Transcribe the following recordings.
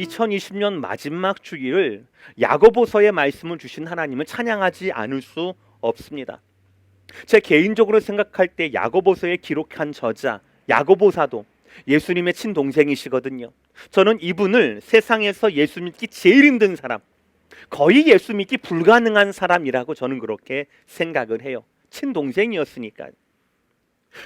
2020년 마지막 주일을 야고보서의 말씀을 주신 하나님을 찬양하지 않을 수 없습니다. 제 개인적으로 생각할 때 야고보서에 기록한 저자 야고보 사도 예수님의 친동생이시거든요. 저는 이분을 세상에서 예수 믿기 제일 힘든 사람, 거의 예수 믿기 불가능한 사람이라고 저는 그렇게 생각을 해요. 친동생이었으니까요.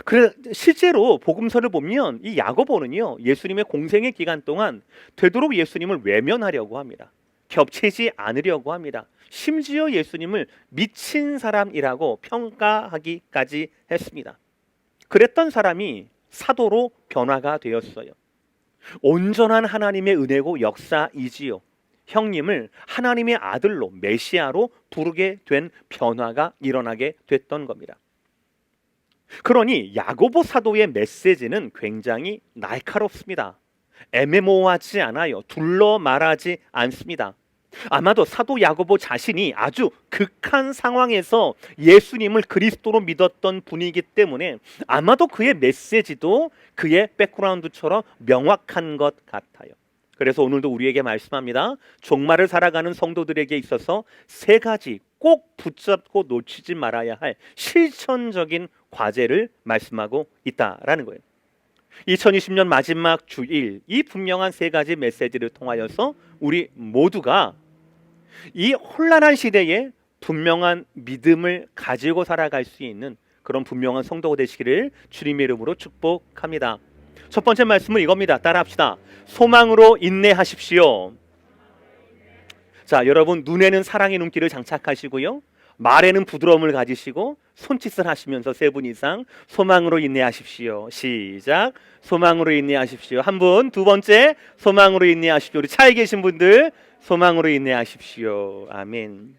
그래 실제로 복음서를 보면 이 야고보는요, 예수님의 공생의 기간 동안 되도록 예수님을 외면하려고 합니다. 겹치지 않으려고 합니다. 심지어 예수님을 미친 사람이라고 평가하기까지 했습니다. 그랬던 사람이 사도로 변화가 되었어요. 온전한 하나님의 은혜고 역사이지요. 형님을 하나님의 아들로 메시아로 부르게 된 변화가 일어나게 됐던 겁니다. 그러니 야고보 사도의 메시지는 굉장히 날카롭습니다. 애매모호하지 않아요. 둘러 말하지 않습니다. 아마도 사도 야고보 자신이 아주 극한 상황에서 예수님을 그리스도로 믿었던 분이기 때문에 아마도 그의 메시지도 그의 백그라운드처럼 명확한 것 같아요. 그래서 오늘도 우리에게 말씀합니다. 종말을 살아가는 성도들에게 있어서 세 가지 꼭 붙잡고 놓치지 말아야 할 실천적인 과제를 말씀하고 있다라는 거예요. 2020년 마지막 주일, 이 분명한 세 가지 메시지를 통하여서 우리 모두가 이 혼란한 시대에 분명한 믿음을 가지고 살아갈 수 있는 그런 분명한 성도가 되시기를 주님의 이름으로 축복합니다. 첫 번째 말씀은 이겁니다. 따라합시다. 소망으로 인내하십시오. 자, 여러분, 눈에는 사랑의 눈길을 장착하시고요, 말에는 부드러움을 가지시고 손짓을 하시면서 세 분 이상 소망으로 인내하십시오. 시작. 소망으로 인내하십시오. 한 분, 두 번째, 소망으로 인내하십시오. 우리 차에 계신 분들 소망으로 인내하십시오. 아멘.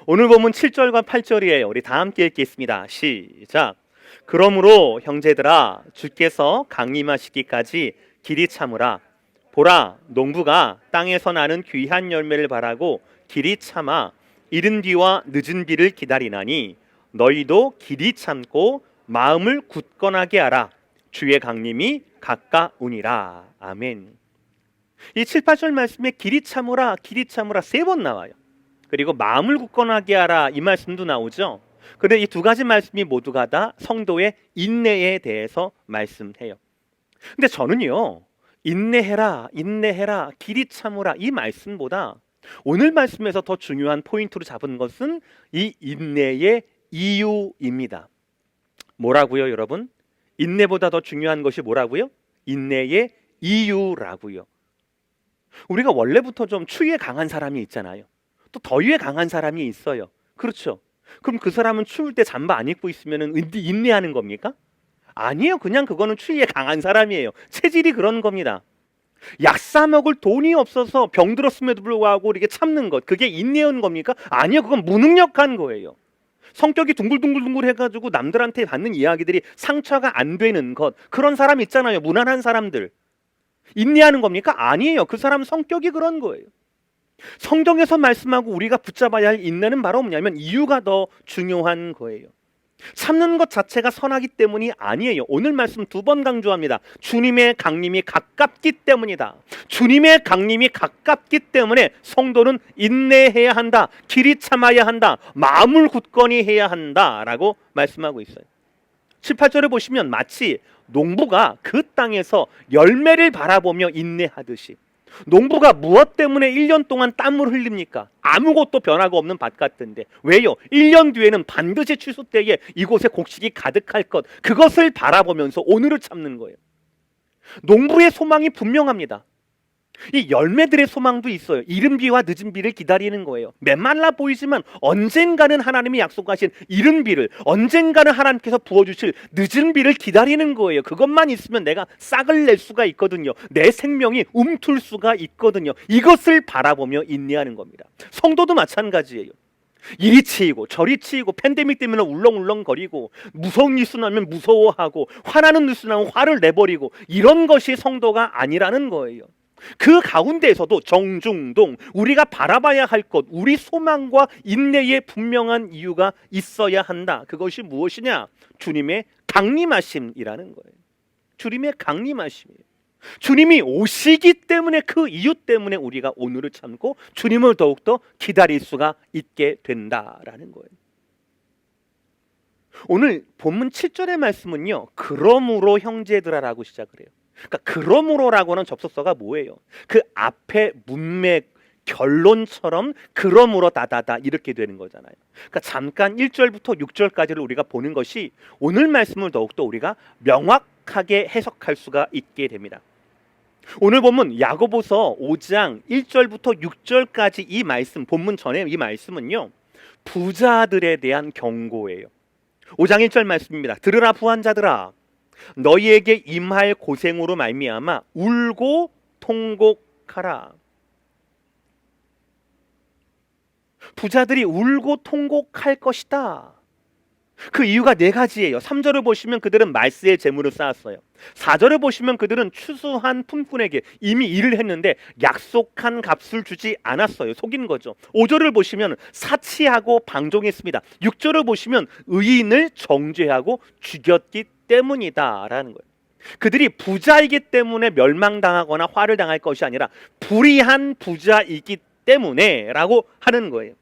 오늘 본문 7절과 8절이에요. 우리 다 함께 읽겠습니다. 시작. 그러므로 형제들아, 주께서 강림하시기까지 길이 참으라. 보라, 농부가 땅에서 나는 귀한 열매를 바라고 길이 참아 이른 비와 늦은 비를 기다리나니 너희도 길이 참고 마음을 굳건하게 하라. 주의 강림이 가까우니라. 아멘. 이 7, 8절 말씀에 길이 참으라, 길이 참으라 세 번 나와요. 그리고 마음을 굳건하게 하라, 이 말씀도 나오죠. 그런데 이 두 가지 말씀이 모두가 다 성도의 인내에 대해서 말씀해요. 근데 저는요, 인내해라, 인내해라, 길이 참으라 이 말씀보다 오늘 말씀에서 더 중요한 포인트로 잡은 것은 이 인내의 이유입니다. 뭐라고요, 여러분? 인내보다 더 중요한 것이 뭐라고요? 인내의 이유라고요. 우리가 원래부터 좀 추위에 강한 사람이 있잖아요. 또 더위에 강한 사람이 있어요. 그렇죠? 그럼 그 사람은 추울 때 잠바 안 입고 있으면 인내하는 겁니까? 아니에요. 그냥 그거는 추위에 강한 사람이에요. 체질이 그런 겁니다. 약 사 먹을 돈이 없어서 병들었음에도 불구하고 이렇게 참는 것, 그게 인내한 겁니까? 아니요. 그건 무능력한 거예요. 성격이 둥글둥글둥글 해가지고 남들한테 받는 이야기들이 상처가 안 되는 것, 그런 사람 있잖아요. 무난한 사람들. 인내하는 겁니까? 아니에요. 그 사람 성격이 그런 거예요. 성경에서 말씀하고 우리가 붙잡아야 할 인내는 바로 뭐냐면 이유가 더 중요한 거예요. 참는 것 자체가 선하기 때문이 아니에요. 오늘 말씀 두 번 강조합니다. 주님의 강림이 가깝기 때문이다. 주님의 강림이 가깝기 때문에 성도는 인내해야 한다. 길이 참아야 한다. 마음을 굳건히 해야 한다라고 말씀하고 있어요. 7, 8절에 보시면 마치 농부가 그 땅에서 열매를 바라보며 인내하듯이, 농부가 무엇 때문에 1년 동안 땀을 흘립니까? 아무것도 변화가 없는 밭 같은데. 왜요? 1년 뒤에는 반드시 추수 때에 이곳에 곡식이 가득할 것, 그것을 바라보면서 오늘을 참는 거예요. 농부의 소망이 분명합니다. 이 열매들의 소망도 있어요. 이른 비와 늦은 비를 기다리는 거예요. 메말라 보이지만 언젠가는 하나님이 약속하신 이른 비를, 언젠가는 하나님께서 부어주실 늦은 비를 기다리는 거예요. 그것만 있으면 내가 싹을 낼 수가 있거든요. 내 생명이 움틀 수가 있거든요. 이것을 바라보며 인내하는 겁니다. 성도도 마찬가지예요. 이리 치이고 저리 치이고 팬데믹 때문에 울렁울렁거리고 무서운 뉴스 나면 무서워하고 화나는 뉴스 나면 화를 내버리고, 이런 것이 성도가 아니라는 거예요. 그 가운데에서도 정중동, 우리가 바라봐야 할 것, 우리 소망과 인내의 분명한 이유가 있어야 한다. 그것이 무엇이냐? 주님의 강림하심이라는 거예요. 주님의 강림하심이에요. 주님이 오시기 때문에, 그 이유 때문에 우리가 오늘을 참고 주님을 더욱더 기다릴 수가 있게 된다라는 거예요. 오늘 본문 7절의 말씀은요, 그러므로 형제들아라고 시작을 해요. 그러니까 그러므로라고는 접속사가 뭐예요? 그 앞에 문맥 결론처럼 그러므로 다다다 이렇게 되는 거잖아요. 그러니까 잠깐 1절부터 6절까지를 우리가 보는 것이 오늘 말씀을 더욱더 우리가 명확하게 해석할 수가 있게 됩니다. 오늘 본문 야고보서 5장 1절부터 6절까지 이 말씀, 본문 전에 이 말씀은요, 부자들에 대한 경고예요. 5장 1절 말씀입니다. 들으라 부한자들아, 너희에게 임할 고생으로 말미암아 울고 통곡하라. 부자들이 울고 통곡할 것이다. 그 이유가 네 가지예요. 3절을 보시면 그들은 말세의 재물을 쌓았어요. 4절을 보시면 그들은 추수한 품꾼에게 이미 일을 했는데 약속한 값을 주지 않았어요. 속인 거죠. 5절을 보시면 사치하고 방종했습니다. 6절을 보시면 의인을 정죄하고 죽였기 때문이다라는 거예요. 그들이 부자이기 때문에 멸망당하거나 화를 당할 것이 아니라 불의한 부자이기 때문에 라고 하는 거예요.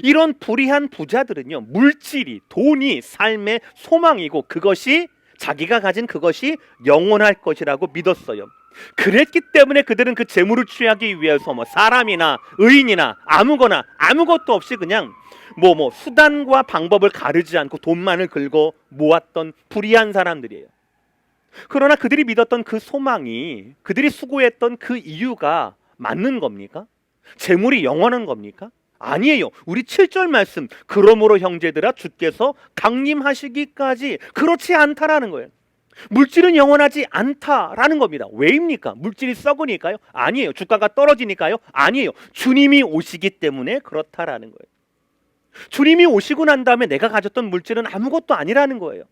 이런 불의한 부자들은요, 물질이, 돈이 삶의 소망이고 그것이, 자기가 가진 그것이 영원할 것이라고 믿었어요. 그랬기 때문에 그들은 그 재물을 취하기 위해서 사람이나 의인이나 아무거나 아무것도 없이 그냥 수단과 방법을 가르지 않고 돈만을 긁어 모았던 불의한 사람들이에요. 그러나 그들이 믿었던 그 소망이, 그들이 수고했던 그 이유가 맞는 겁니까? 재물이 영원한 겁니까? 아니에요. 우리 7절 말씀, 그러므로 형제들아 주께서 강림하시기까지, 그렇지 않다라는 거예요. 물질은 영원하지 않다라는 겁니다. 왜입니까? 물질이 썩으니까요? 아니에요. 주가가 떨어지니까요? 아니에요. 주님이 오시기 때문에 그렇다라는 거예요. 주님이 오시고 난 다음에 내가 가졌던 물질은 아무것도 아니라는 거예요.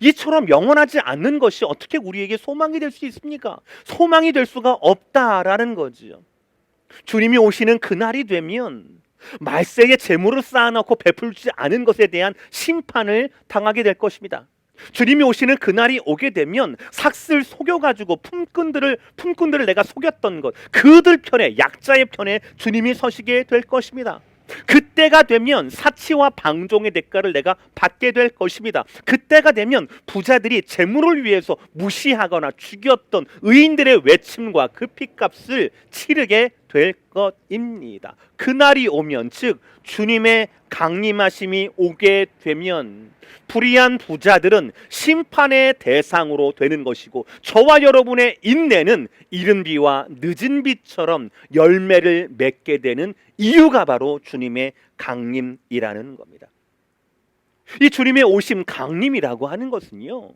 이처럼 영원하지 않는 것이 어떻게 우리에게 소망이 될 수 있습니까? 소망이 될 수가 없다라는 거지요. 주님이 오시는 그날이 되면 말세에 재물을 쌓아놓고 베풀지 않은 것에 대한 심판을 당하게 될 것입니다. 주님이 오시는 그날이 오게 되면 삭슬 속여가지고 품꾼들을 내가 속였던 것, 그들 편에, 약자의 편에 주님이 서시게 될 것입니다. 그때가 되면 사치와 방종의 대가를 내가 받게 될 것입니다. 그때가 되면 부자들이 재물을 위해서 무시하거나 죽였던 의인들의 외침과 그 핏값을 치르게 될 것입니다. 그날이 오면, 즉 주님의 강림하심이 오게 되면 불의한 부자들은 심판의 대상으로 되는 것이고, 저와 여러분의 인내는 이른 비와 늦은 비처럼 열매를 맺게 되는 이유가 바로 주님의 강림이라는 겁니다. 이 주님의 오심, 강림이라고 하는 것은요,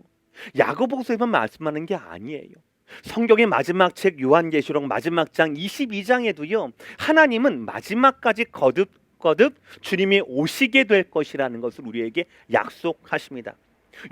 야고보서에만 말씀하는 게 아니에요. 성경의 마지막 책 요한계시록 마지막 장 22장에도요, 하나님은 마지막까지 거듭 주님이 오시게 될 것이라는 것을 우리에게 약속하십니다.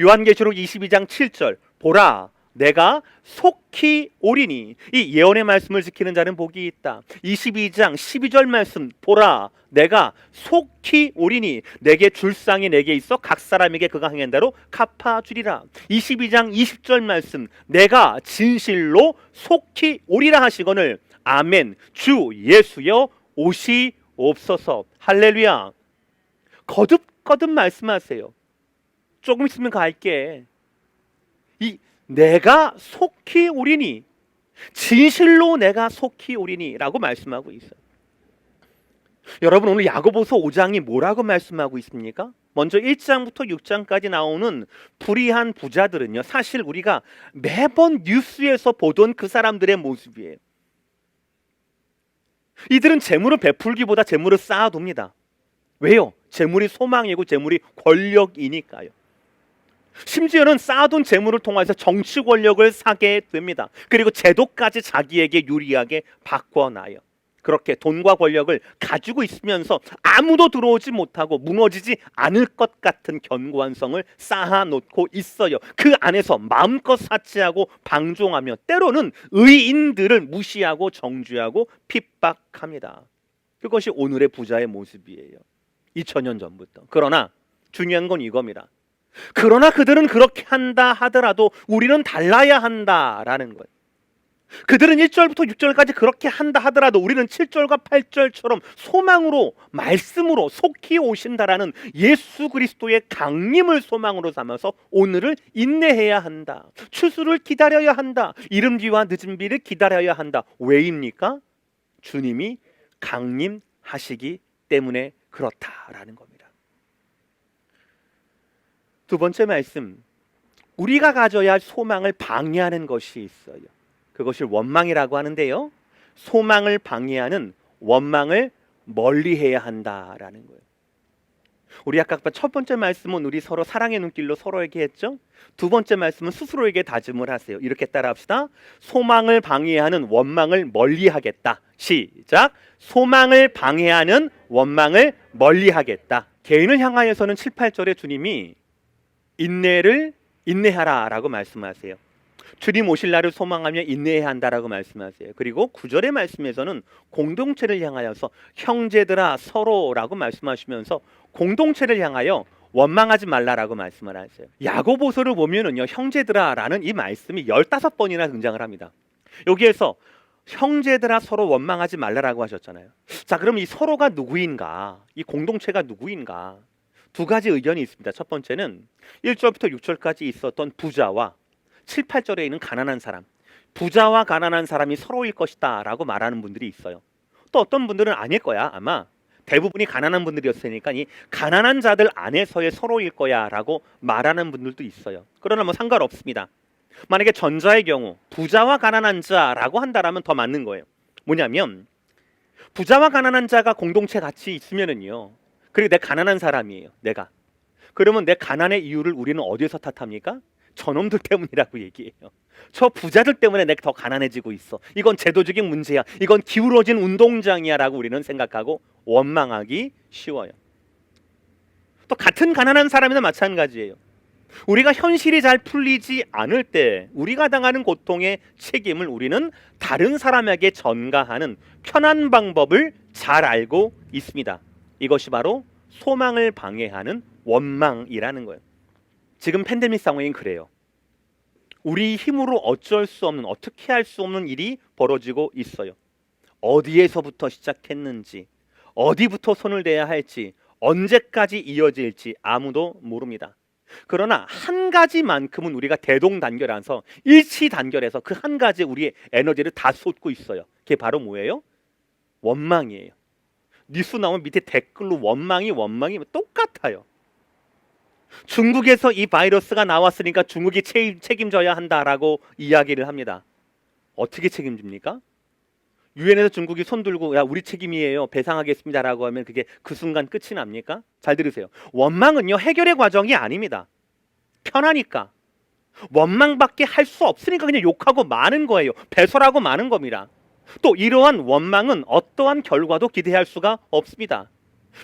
요한계시록 22장 7절, 보라 내가 속히 오리니, 이 예언의 말씀을 지키는 자는 복이 있다. 22장 12절 말씀, 보라 내가 속히 오리니 내게 줄 상이 내게 있어 각 사람에게 그가 행한 대로 갚아주리라. 22장 20절 말씀, 내가 진실로 속히 오리라 하시거늘 아멘. 주 예수여 오시옵소서. 할렐루야. 거듭 말씀하세요. 조금 있으면 갈게. 내가 속히 오리니, 진실로 내가 속히 오리니 라고 말씀하고 있어요. 여러분, 오늘 야고보서 5장이 뭐라고 말씀하고 있습니까? 먼저 1장부터 6장까지 나오는 불의한 부자들은요, 사실 우리가 매번 뉴스에서 보던 그 사람들의 모습이에요. 이들은 재물을 베풀기보다 재물을 쌓아둡니다. 왜요? 재물이 소망이고 재물이 권력이니까요. 심지어는 쌓아둔 재물을 통해서 정치 권력을 사게 됩니다. 그리고 제도까지 자기에게 유리하게 바꿔놔요. 그렇게 돈과 권력을 가지고 있으면서 아무도 들어오지 못하고 무너지지 않을 것 같은 견고한 성을 쌓아놓고 있어요. 그 안에서 마음껏 사치하고 방종하며 때로는 의인들을 무시하고 정죄하고 핍박합니다. 그것이 오늘의 부자의 모습이에요. 2000년 전부터. 그러나 중요한 건 이겁니다. 그러나 그들은 그렇게 한다 하더라도 우리는 달라야 한다라는 거예요. 그들은 1절부터 6절까지 그렇게 한다 하더라도 우리는 7절과 8절처럼 소망으로, 말씀으로 속히 오신다라는 예수 그리스도의 강림을 소망으로 삼아서 오늘을 인내해야 한다. 추수를 기다려야 한다. 이른 비와 늦은 비를 기다려야 한다. 왜입니까? 주님이 강림하시기 때문에 그렇다라는 겁니다. 두 번째 말씀, 우리가 가져야 할 소망을 방해하는 것이 있어요. 그것을 원망이라고 하는데요. 소망을 방해하는 원망을 멀리해야 한다라는 거예요. 우리 아까 첫 번째 말씀은 우리 서로 사랑의 눈길로 서로에게 했죠. 두 번째 말씀은 스스로에게 다짐을 하세요. 이렇게 따라합시다. 소망을 방해하는 원망을 멀리하겠다. 시작. 소망을 방해하는 원망을 멀리하겠다. 개인을 향하여서는 7, 8절에 주님이 인내하라 라고 말씀하세요. 주님 오실 날을 소망하며 인내해야 한다라고 말씀하세요. 그리고 9절의 말씀에서는 공동체를 향하여서 형제들아 서로라고 말씀하시면서 공동체를 향하여 원망하지 말라라고 말씀을 하세요. 야고보서를 보면은요, 형제들아라는 이 말씀이 15번이나 등장을 합니다. 여기에서 형제들아 서로 원망하지 말라라고 하셨잖아요. 자, 그럼 이 서로가 누구인가? 이 공동체가 누구인가? 두 가지 의견이 있습니다. 첫 번째는 1절부터 6절까지 있었던 부자와 7, 8절에 있는 가난한 사람, 부자와 가난한 사람이 서로일 것이다 라고 말하는 분들이 있어요. 또 어떤 분들은 아닐 거야. 아마 대부분이 가난한 분들이었으니까 이 가난한 자들 안에서의 서로일 거야 라고 말하는 분들도 있어요. 그러나 뭐 상관없습니다. 만약에 전자의 경우 부자와 가난한 자라고 한다라면 더 맞는 거예요. 뭐냐면 부자와 가난한 자가 공동체 같이 있으면은요, 그리고 내 가난한 사람이에요, 내가. 그러면 내 가난의 이유를 우리는 어디에서 탓합니까? 저놈들 때문이라고 얘기해요. 저 부자들 때문에 내가 더 가난해지고 있어. 이건 제도적인 문제야. 이건 기울어진 운동장이야 라고 우리는 생각하고 원망하기 쉬워요. 또 같은 가난한 사람이나 마찬가지예요. 우리가 현실이 잘 풀리지 않을 때 우리가 당하는 고통의 책임을 우리는 다른 사람에게 전가하는 편한 방법을 잘 알고 있습니다. 이것이 바로 소망을 방해하는 원망이라는 거예요. 지금 팬데믹 상황인 그래요. 우리 힘으로 어쩔 수 없는, 어떻게 할 수 없는 일이 벌어지고 있어요. 어디에서부터 시작했는지, 어디부터 손을 대야 할지, 언제까지 이어질지 아무도 모릅니다. 그러나 한 가지만큼은 우리가 대동단결해서 일치단결해서 그 한 가지에 우리의 에너지를 다 쏟고 있어요. 그게 바로 뭐예요? 원망이에요. 뉴스 나오면 밑에 댓글로 원망이 똑같아요. 중국에서 이 바이러스가 나왔으니까 중국이 책임져야 한다라고 이야기를 합니다. 어떻게 책임집니까? 유엔에서 중국이 손들고 야 우리 책임이에요, 배상하겠습니다라고 하면 그게 그 순간 끝이 납니까? 잘 들으세요. 원망은요 해결의 과정이 아닙니다. 편하니까, 원망밖에 할 수 없으니까 그냥 욕하고 마는 거예요. 배설하고 마는 겁니다. 또 이러한 원망은 어떠한 결과도 기대할 수가 없습니다.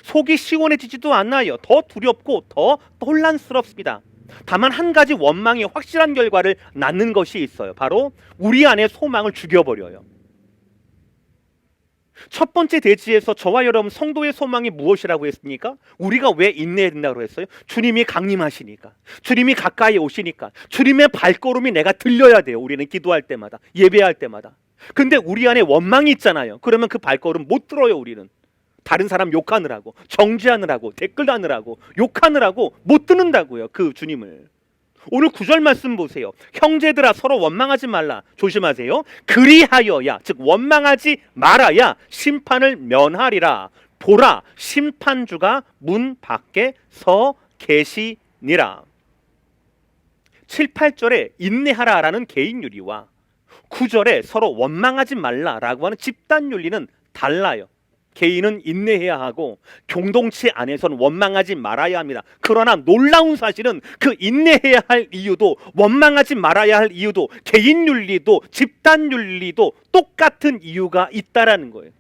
속이 시원해지지도 않아요. 더 두렵고 더 혼란스럽습니다. 다만 한 가지 원망이 확실한 결과를 낳는 것이 있어요. 바로 우리 안에 소망을 죽여버려요. 첫 번째 대지에서 저와 여러분 성도의 소망이 무엇이라고 했습니까? 우리가 왜 인내해야 된다고 했어요? 주님이 강림하시니까, 주님이 가까이 오시니까, 주님의 발걸음이 내가 들려야 돼요. 우리는 기도할 때마다, 예배할 때마다. 근데 우리 안에 원망이 있잖아요. 그러면 그 발걸음 못 들어요. 우리는 다른 사람 욕하느라고, 정죄하느라고, 댓글 다느라고, 욕하느라고 못 듣는다고요. 그 주님을. 오늘 9절 말씀 보세요. 형제들아 서로 원망하지 말라. 조심하세요. 그리하여야, 즉 원망하지 말아야 심판을 면하리라. 보라, 심판주가 문 밖에 서 계시니라. 7, 8절에 인내하라라는 개인윤리와 9절에 서로 원망하지 말라라고 하는 집단윤리는 달라요. 개인은 인내해야 하고 공동체 안에서는 원망하지 말아야 합니다. 그러나 놀라운 사실은 그 인내해야 할 이유도 원망하지 말아야 할 이유도 개인 윤리도 집단 윤리도 똑같은 이유가 있다라는 거예요.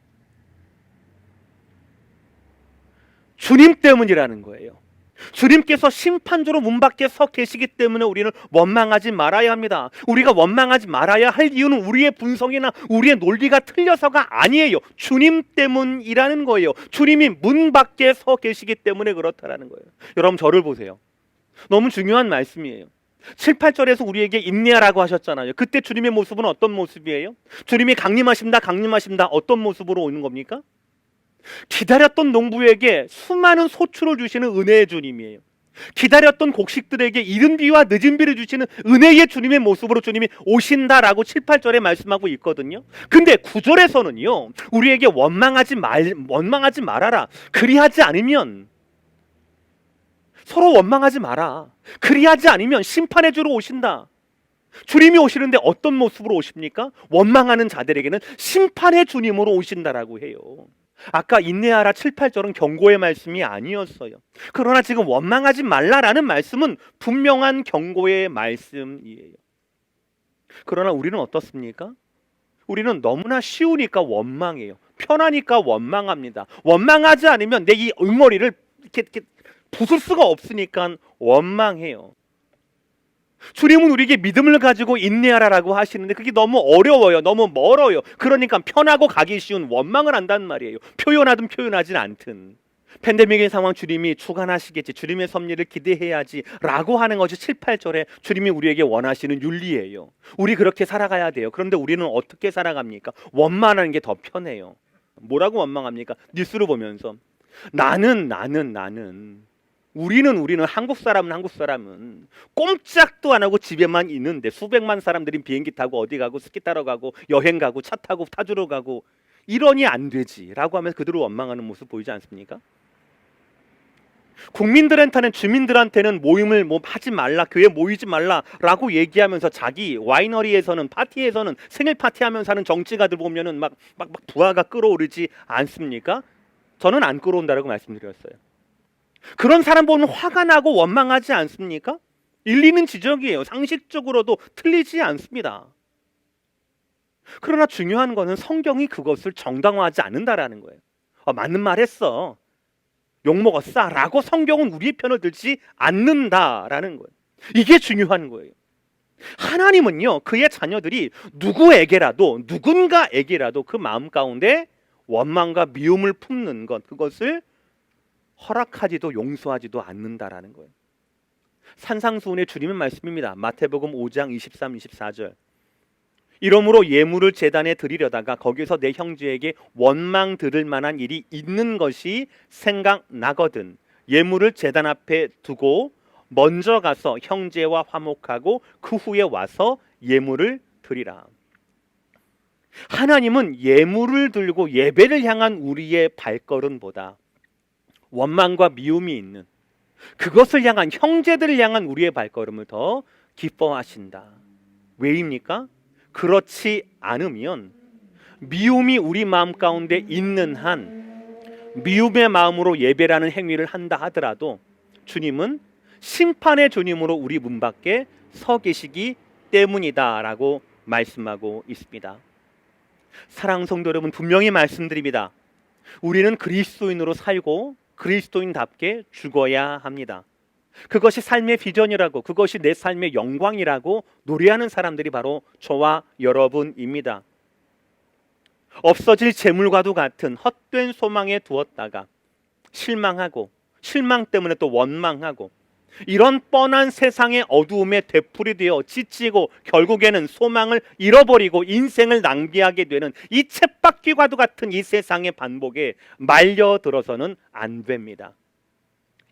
주님 때문이라는 거예요. 주님께서 심판주로 문 밖에 서 계시기 때문에 우리는 원망하지 말아야 합니다. 우리가 원망하지 말아야 할 이유는 우리의 분석이나 우리의 논리가 틀려서가 아니에요. 주님 때문이라는 거예요. 주님이 문 밖에 서 계시기 때문에 그렇다라는 거예요. 여러분 저를 보세요. 너무 중요한 말씀이에요. 7, 8절에서 우리에게 인내하라고 하셨잖아요. 그때 주님의 모습은 어떤 모습이에요? 주님이 강림하신다, 강림하신다. 어떤 모습으로 오는 겁니까? 기다렸던 농부에게 수많은 소출을 주시는 은혜의 주님이에요. 기다렸던 곡식들에게 이른 비와 늦은 비를 주시는 은혜의 주님의 모습으로 주님이 오신다라고 7, 8절에 말씀하고 있거든요. 근데 9절에서는요. 우리에게 원망하지 말아라. 그리하지 않으면 서로 원망하지 마라. 그리하지 않으면 심판의 주로 오신다. 주님이 오시는데 어떤 모습으로 오십니까? 원망하는 자들에게는 심판의 주님으로 오신다라고 해요. 아까 인내하라 7, 8절은 경고의 말씀이 아니었어요. 그러나 지금 원망하지 말라라는 말씀은 분명한 경고의 말씀이에요. 그러나 우리는 어떻습니까? 우리는 너무나 쉬우니까 원망해요. 편하니까 원망합니다. 원망하지 않으면 내 이 응어리를 이렇게 부술 수가 없으니까 원망해요. 주님은 우리에게 믿음을 가지고 인내하라라고 하시는데 그게 너무 어려워요. 너무 멀어요. 그러니까 편하고 가기 쉬운 원망을 한단 말이에요. 표현하든 표현하진 않든. 팬데믹의 상황 주님이 주관하시겠지. 주님의 섭리를 기대해야지 라고 하는 것이 7, 8절에 주님이 우리에게 원하시는 윤리예요. 우리 그렇게 살아가야 돼요. 그런데 우리는 어떻게 살아갑니까? 원망하는 게 더 편해요. 뭐라고 원망합니까? 뉴스를 보면서 나는 우리는 한국 사람은 꼼짝도 안 하고 집에만 있는데 수백만 사람들이 비행기 타고 어디 가고 스키 타러 가고 여행 가고 차 타고 타주러 가고 이러니 안 되지라고 하면서 그들을 원망하는 모습 보이지 않습니까? 국민들한테는 주민들한테는 모임을 하지 말라, 교회 모이지 말라라고 얘기하면서 자기 와이너리에서는 파티에서는 생일 파티하면서 하는 정치가들 보면은 막 부하가 끌어오르지 않습니까? 저는 안 끌어온다라고 말씀드렸어요. 그런 사람 보면 화가 나고 원망하지 않습니까? 일리는 지적이에요. 상식적으로도 틀리지 않습니다. 그러나 중요한 거는 성경이 그것을 정당화하지 않는다라는 거예요. 맞는 말 했어. 욕먹었어 라고 성경은 우리의 편을 들지 않는다라는 거예요. 이게 중요한 거예요. 하나님은요, 그의 자녀들이 누군가에게라도 그 마음 가운데 원망과 미움을 품는 것, 그것을 허락하지도 용서하지도 않는다라는 거예요. 산상수훈의 주님의 말씀입니다. 마태복음 5장 23, 24절. 이러므로 예물을 제단에 드리려다가 거기서 내 형제에게 원망 들을 만한 일이 있는 것이 생각나거든 예물을 제단 앞에 두고 먼저 가서 형제와 화목하고 그 후에 와서 예물을 드리라. 하나님은 예물을 들고 예배를 향한 우리의 발걸음보다 원망과 미움이 있는 그것을 향한 형제들을 향한 우리의 발걸음을 더 기뻐하신다. 왜입니까? 그렇지 않으면 미움이 우리 마음 가운데 있는 한 미움의 마음으로 예배라는 행위를 한다 하더라도 주님은 심판의 주님으로 우리 문 밖에 서 계시기 때문이다라고 말씀하고 있습니다. 사랑하는 성도 여러분, 분명히 말씀드립니다. 우리는 그리스도인으로 살고 그리스도인답게 죽어야 합니다. 그것이 삶의 비전이라고, 그것이 내 삶의 영광이라고 노래하는 사람들이 바로 저와 여러분입니다. 없어질 재물과도 같은 헛된 소망에 두었다가 실망하고 실망 때문에 또 원망하고 이런 뻔한 세상의 어두움에 되풀이 되어 지치고 결국에는 소망을 잃어버리고 인생을 낭비하게 되는 이 쳇바퀴과도 같은 이 세상의 반복에 말려들어서는 안 됩니다.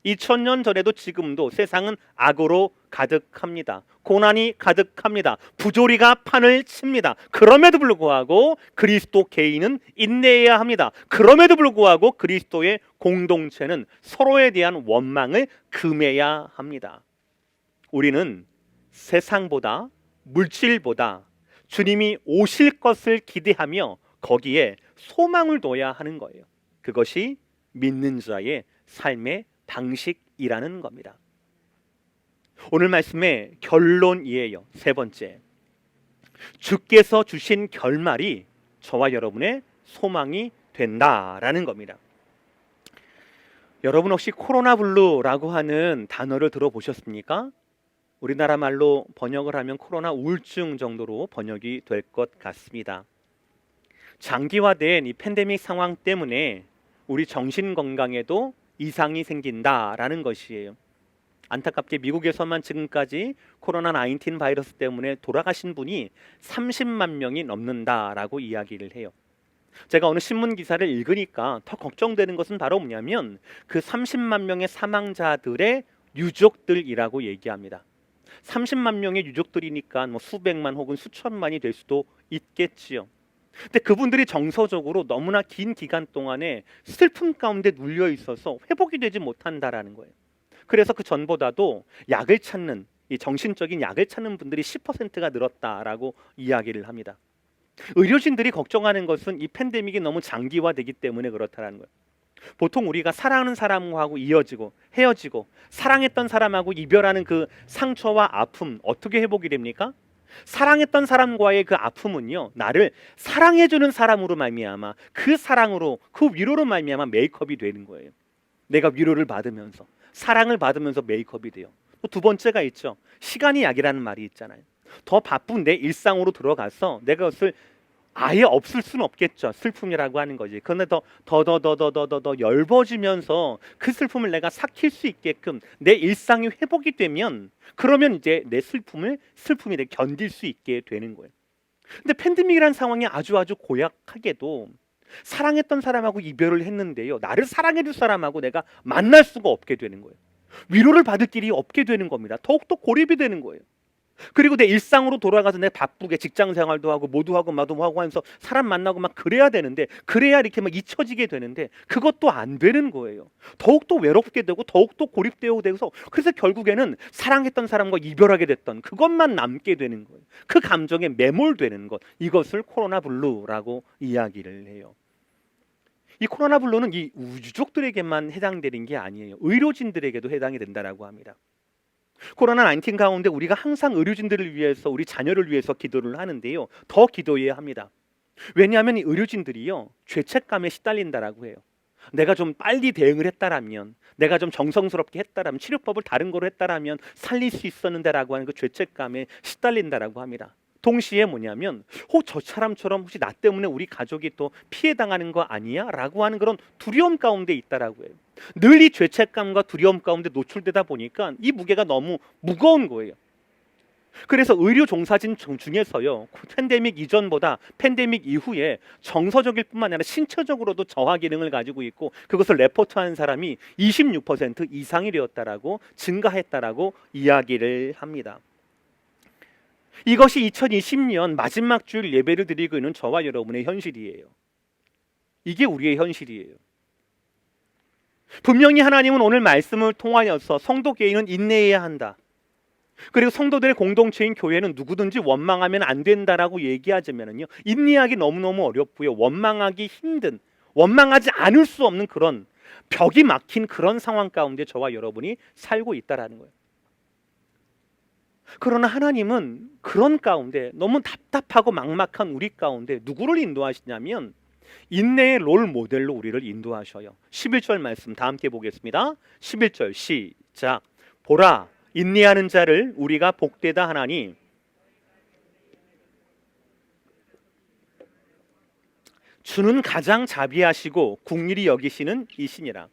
2000년 전에도 지금도 세상은 악으로 가득합니다. 고난이 가득합니다. 부조리가 판을 칩니다. 그럼에도 불구하고 그리스도 개인은 인내해야 합니다. 그럼에도 불구하고 그리스도의 공동체는 서로에 대한 원망을 금해야 합니다. 우리는 세상보다 물질보다 주님이 오실 것을 기대하며 거기에 소망을 둬야 하는 거예요. 그것이 믿는 자의 삶의 방식이라는 겁니다. 오늘 말씀의 결론이에요. 세 번째, 주께서 주신 결말이 저와 여러분의 소망이 된다라는 겁니다. 여러분 혹시 코로나 블루라고 하는 단어를 들어보셨습니까? 우리나라 말로 번역을 하면 코로나 우울증 정도로 번역이 될 것 같습니다. 장기화된 이 팬데믹 상황 때문에 우리 정신 건강에도 이상이 생긴다라는 것이에요. 안타깝게 미국에서만 지금까지 코로나 19 바이러스 때문에 돌아가신 분이 30만 명이 넘는다라고 이야기를 해요. 제가 어느 신문 기사를 읽으니까 더 걱정되는 것은 바로 뭐냐면 그 30만 명의 사망자들의 유족들이라고 얘기합니다. 30만 명의 유족들이니까 뭐 수백만 혹은 수천만이 될 수도 있겠지요. 근데 그분들이 정서적으로 너무나 긴 기간 동안에 슬픔 가운데 눌려 있어서 회복이 되지 못한다라는 거예요. 그래서 그 전보다도 약을 찾는 이 정신적인 약을 찾는 분들이 10%가 늘었다라고 이야기를 합니다. 의료진들이 걱정하는 것은 이 팬데믹이 너무 장기화되기 때문에 그렇다라는 거예요. 보통 우리가 사랑하는 사람하고 이어지고 헤어지고 사랑했던 사람하고 이별하는 그 상처와 아픔 어떻게 회복이 됩니까? 사랑했던 사람과의 그 아픔은요, 나를 사랑해주는 사람으로 말미암아 그 사랑으로 그 위로로 말미암아 메이크업이 되는 거예요. 내가 위로를 받으면서 사랑을 받으면서 메이크업이 돼요. 또 두 번째가 있죠. 시간이 약이라는 말이 있잖아요. 더 바쁜 내 일상으로 들어가서 내가 그것을 아예 없을 수는 없겠죠. 슬픔이라고 하는 거지. 그런데 더 엷어지면서 그 슬픔을 내가 삭힐 수 있게끔 내 일상이 회복이 되면 그러면 이제 내 슬픔이 내 견딜 수 있게 되는 거예요. 근데 팬데믹이라는 상황이 아주 고약하게도 사랑했던 사람하고 이별을 했는데요. 나를 사랑해줄 사람하고 내가 만날 수가 없게 되는 거예요. 위로를 받을 길이 없게 되는 겁니다. 더욱더 고립이 되는 거예요. 그리고 내 일상으로 돌아가서 내 바쁘게 직장 생활도 하고 모두 하고 마도 하고 하면서 사람 만나고 막 그래야 되는데 그래야 이렇게 막 잊혀지게 되는데 그것도 안 되는 거예요. 더욱더 외롭게 되고 더욱더 고립되고 돼서 그래서 결국에는 사랑했던 사람과 이별하게 됐던 그것만 남게 되는 거예요. 그 감정에 매몰되는 것, 이것을 코로나 블루라고 이야기를 해요. 이 코로나 블루는 이 유족들에게만 해당되는 게 아니에요. 의료진들에게도 해당이 된다라고 합니다. 코로나 19 가운데 우리가 항상 의료진들을 위해서 우리 자녀를 위해서 기도를 하는데요. 더 기도해야 합니다. 왜냐하면 이 의료진들이요. 죄책감에 시달린다라고 해요. 내가 좀 빨리 대응을 했다라면 내가 좀 정성스럽게 했다라면 치료법을 다른 거로 했다라면 살릴 수 있었는데라고 하는 그 죄책감에 시달린다라고 합니다. 동시에 뭐냐면 저 사람처럼 혹시 나 때문에 우리 가족이 또 피해당하는 거 아니야? 라고 하는 그런 두려움 가운데 있다라고 해요. 늘 이 죄책감과 두려움 가운데 노출되다 보니까 이 무게가 너무 무거운 거예요. 그래서 의료 종사진 중에서요, 팬데믹 이전보다 팬데믹 이후에 정서적일 뿐만 아니라 신체적으로도 저하 기능을 가지고 있고 그것을 레포트하는 사람이 26% 이상이 되었다라고 증가했다라고 이야기를 합니다. 이것이 2020년 마지막 주일 예배를 드리고 있는 저와 여러분의 현실이에요. 이게 우리의 현실이에요. 분명히 하나님은 오늘 말씀을 통하여서 성도 개인은 인내해야 한다. 그리고 성도들의 공동체인 교회는 누구든지 원망하면 안 된다라고 얘기하자면요, 인내하기 너무너무 어렵고요, 원망하기 힘든, 원망하지 않을 수 없는 그런 벽이 막힌 그런 상황 가운데 저와 여러분이 살고 있다라는 거예요. 그러나 하나님은 그런 가운데 너무 답답하고 막막한 우리 가운데 누구를 인도하시냐면 인내의 롤 모델로 우리를 인도하셔요. 11절 말씀 다 함께 보겠습니다. 11절 시작. 보라, 인내하는 자를 우리가 복되다 하나니 주는 가장 자비하시고 긍휼히 여기시는 이시니라.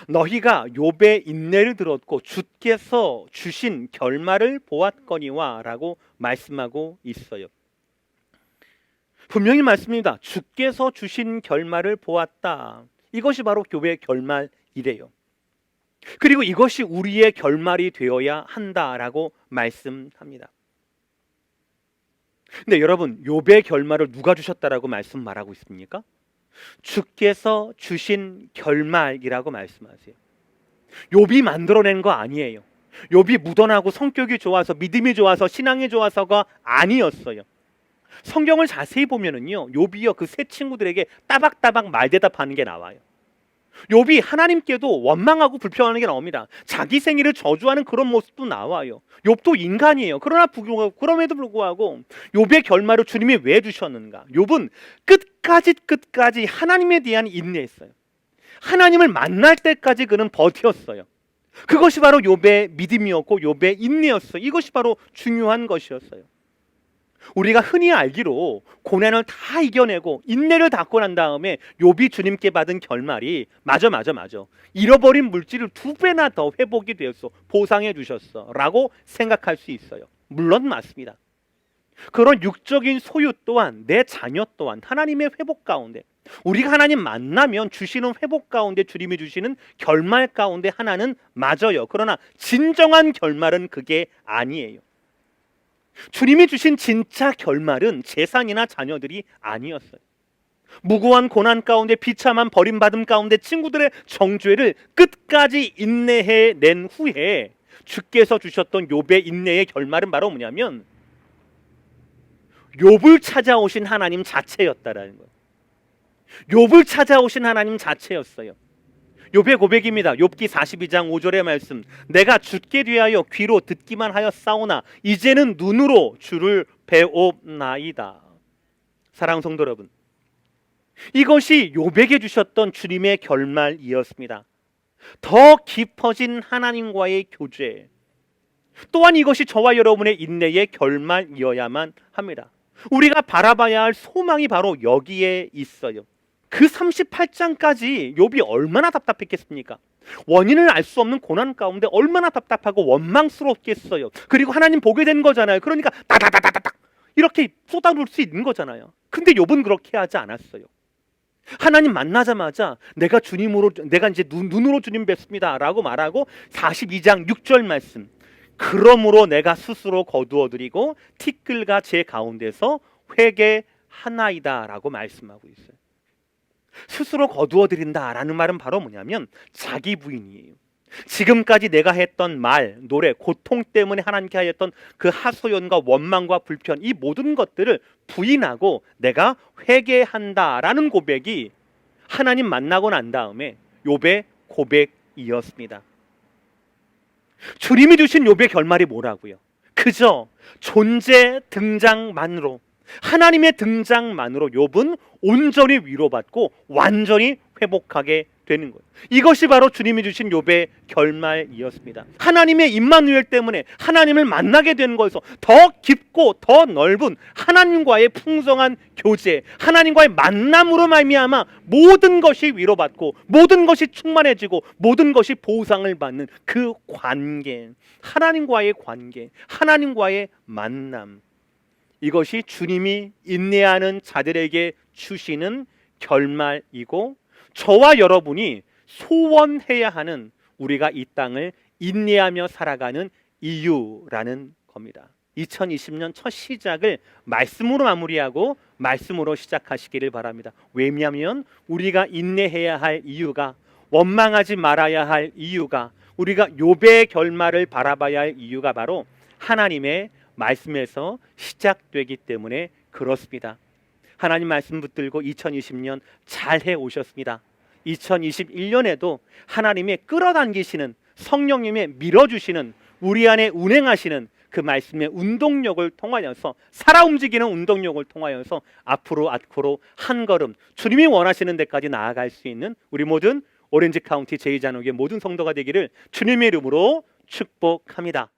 너희가 욥의 인내를 들었고 주께서 주신 결말을 보았거니와 라고 말씀하고 있어요. 분명히 말씀입니다. 주께서 주신 결말을 보았다. 이것이 바로 교회의 결말이래요. 그리고 이것이 우리의 결말이 되어야 한다라고 말씀합니다. 근데 여러분, 욥의 결말을 누가 주셨다라고 말하고 있습니까? 주께서 주신 결말이라고 말씀하세요. 욥이 만들어낸 거 아니에요. 욥이 무던하고 성격이 좋아서 믿음이 좋아서 신앙이 좋아서가 아니었어요. 성경을 자세히 보면은요, 욥이요 그 세 친구들에게 따박따박 말대답하는 게 나와요. 욥이 하나님께도 원망하고 불평하는 게 나옵니다. 자기 생일을 저주하는 그런 모습도 나와요. 욥도 인간이에요. 그럼에도 불구하고 욥의 결말을 주님이 왜 주셨는가? 욥은 끝까지 하나님에 대한 인내했어요. 하나님을 만날 때까지 그는 버텼어요. 그것이 바로 욥의 믿음이었고 욥의 인내였어요. 이것이 바로 중요한 것이었어요. 우리가 흔히 알기로 고난을 다 이겨내고 인내를 닦고 난 다음에 욥이 주님께 받은 결말이 맞아. 잃어버린 물질을 2배나 더 회복이 되었어. 보상해 주셨어. 라고 생각할 수 있어요. 물론 맞습니다. 그런 육적인 소유 또한 내 자녀 또한 하나님의 회복 가운데 우리가 하나님 만나면 주시는 회복 가운데 주님이 주시는 결말 가운데 하나는 맞아요. 그러나 진정한 결말은 그게 아니에요. 주님이 주신 진짜 결말은 재산이나 자녀들이 아니었어요. 무고한 고난 가운데 비참한 버림받음 가운데 친구들의 정죄를 끝까지 인내해낸 후에 주께서 주셨던 욥의 인내의 결말은 바로 뭐냐면 욥을 찾아오신 하나님 자체였다라는 거예요. 욥을 찾아오신 하나님 자체였어요. 욥의 고백입니다. 욥기 42장 5절의 말씀. 내가 죽게 되하여 귀로 듣기만 하였사오나 이제는 눈으로 주를 배옵나이다. 사랑하는 성도 여러분, 이것이 욥에게 주셨던 주님의 결말이었습니다. 더 깊어진 하나님과의 교제, 또한 이것이 저와 여러분의 인내의 결말이어야만 합니다. 우리가 바라봐야 할 소망이 바로 여기에 있어요. 그 38장까지 욥이 얼마나 답답했겠습니까? 원인을 알 수 없는 고난 가운데 얼마나 답답하고 원망스럽겠어요. 그리고 하나님 보게 된 거잖아요. 그러니까 따다다다닥 이렇게 쏟아부을 수 있는 거잖아요. 근데 욥은 그렇게 하지 않았어요. 하나님 만나자마자 내가 이제 눈으로 주님 뵙습니다라고 말하고 42장 6절 말씀. 그러므로 내가 스스로 거두어드리고 티끌과 제 가운데서 회개하나이다라고 말씀하고 있어요. 스스로 거두어드린다라는 말은 바로 뭐냐면 자기 부인이에요. 지금까지 내가 했던 말, 노래, 고통 때문에 하나님께 하였던 그 하소연과 원망과 불편, 이 모든 것들을 부인하고 내가 회개한다라는 고백이 하나님 만나고 난 다음에 욥의 고백이었습니다. 주님이 주신 욥의 결말이 뭐라고요? 그저 존재 등장만으로, 하나님의 등장만으로 욥은 온전히 위로받고 완전히 회복하게 되는 거예요. 이것이 바로 주님이 주신 욥의 결말이었습니다. 하나님의 임마누엘 때문에 하나님을 만나게 되는 것에서 더 깊고 더 넓은 하나님과의 풍성한 교제, 하나님과의 만남으로 말미암아 모든 것이 위로받고 모든 것이 충만해지고 모든 것이 보상을 받는 그 관계, 하나님과의 관계, 하나님과의 만남, 이것이 주님이 인내하는 자들에게 주시는 결말이고 저와 여러분이 소원해야 하는 우리가 이 땅을 인내하며 살아가는 이유라는 겁니다. 2020년 첫 시작을 말씀으로 마무리하고 말씀으로 시작하시기를 바랍니다. 왜냐하면 우리가 인내해야 할 이유가, 원망하지 말아야 할 이유가, 우리가 욥의 결말을 바라봐야 할 이유가 바로 하나님의 말씀에서 시작되기 때문에 그렇습니다. 하나님 말씀 붙들고 2020년 잘 해오셨습니다. 2021년에도 하나님의 끌어당기시는, 성령님의 밀어주시는, 우리 안에 운행하시는 그 말씀의 운동력을 통하여서, 살아 움직이는 운동력을 통하여서 앞으로 한 걸음 주님이 원하시는 데까지 나아갈 수 있는 우리 모든 오렌지 카운티 제2잔혹의 모든 성도가 되기를 주님의 이름으로 축복합니다.